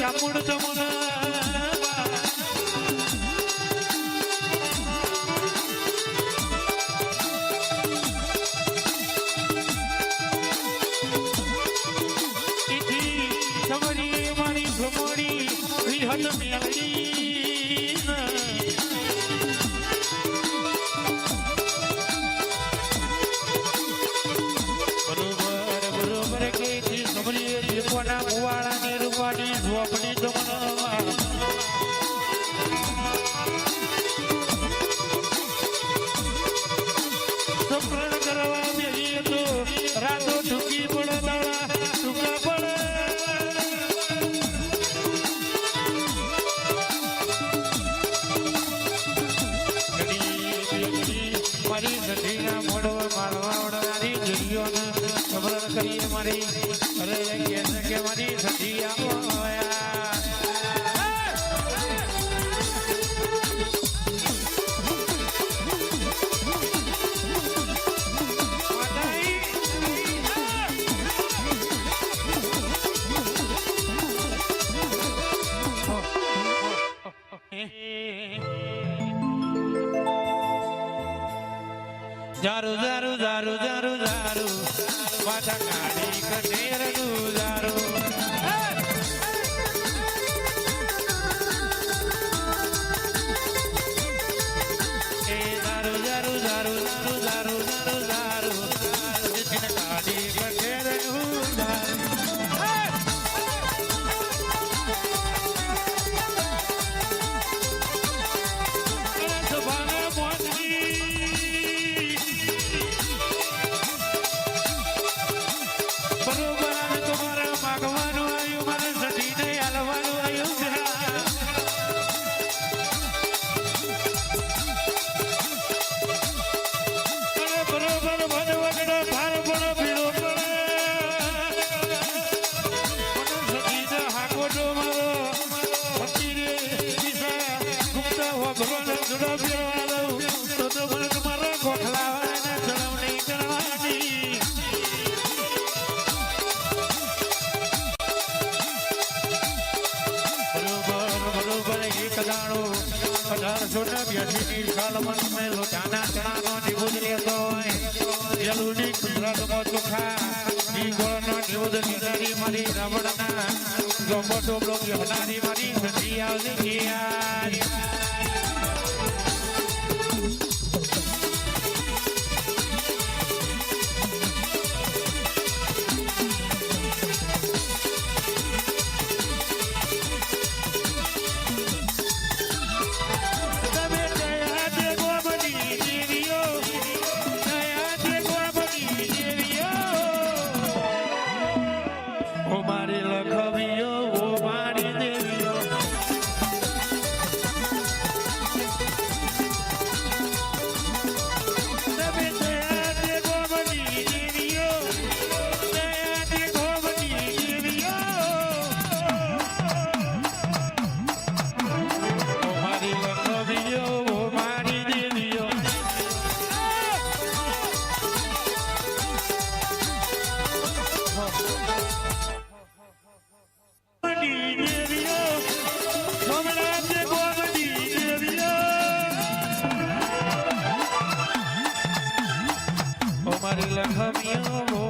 કામુડ તમન સમરી મારી ભમોડી વિહત મેળવી બરોબર કે સમરી કોના મુવાળા ને રૂપાની ઝોપડી તમન સપ્રણ કરવા બેહીએ તો રાતો ઠુકી પડે દાડા ટૂંકા પડે મારી સઠીના મોડવા મારવા વડવાની જોઈઓને સપ્રણ કરીએ મારી અરે કે મારી સઠી આવો જારું જારું જારું જારું જારું માથા કાઢી કનેરનું જારું એ જારું જારું જારું જારું જારું જારું જારું કાઢી કનેરનું જારું મારી રાવણના ગોપટો બ્લોક હનારી મારી સજી આવતી મારી લખમિયો